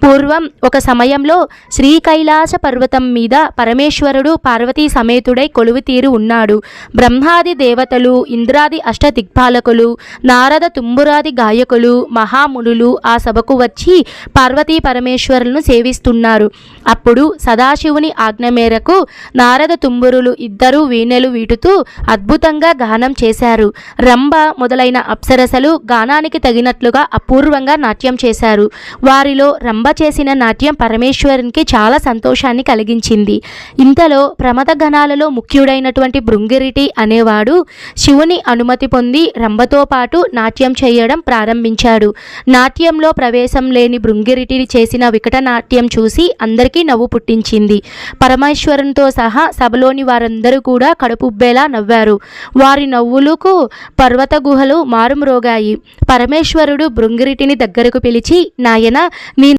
పూర్వం ఒక సమయంలో శ్రీకైలాస పర్వతం మీద పరమేశ్వరుడు పార్వతీ సమేతుడై కొలువుతీరి ఉన్నాడు. బ్రహ్మాది దేవతలు, ఇంద్రాది అష్టదిక్పాలకులు, నారద తుంబురాది గాయకులు, మహామునులు ఆ సభకు వచ్చి పార్వతీ పరమేశ్వరులను సేవిస్తున్నారు. అప్పుడు సదాశివుని ఆజ్ఞ మేరకు నారద తుంబురులు ఇద్దరూ వీణెలు వీటుతూ అద్భుతంగా గానం చేశారు. రంభ మొదలైన అప్సరసలు గానానికి తగినట్లుగా అపూర్వంగా నాట్యం చేశారు. వారిలో రంభ చేసిన నాట్యం పరమేశ్వరునికి చాలా సంతోషాన్ని కలిగించింది. ఇంతలో ప్రమద గణాలలో ముఖ్యుడైనటువంటి భృంగిరిటి అనేవాడు శివుని అనుమతి పొంది రంభతో పాటు నాట్యం చేయడం ప్రారంభించాడు. నాట్యంలో ప్రవేశం లేని భృంగిరిటి చేసిన వికట నాట్యం చూసి అందరికీ నవ్వు పుట్టించింది. పరమేశ్వరునితో సహా సభలోని వారందరూ కూడా కడుపుబ్బేలా నవ్వారు. వారి నవ్వులకు పర్వత గుహలు మారుమ్రోగాయి. పరమేశ్వరుడు భృంగిరిటిని దగ్గరకు పిలిచి, నాయన, నీ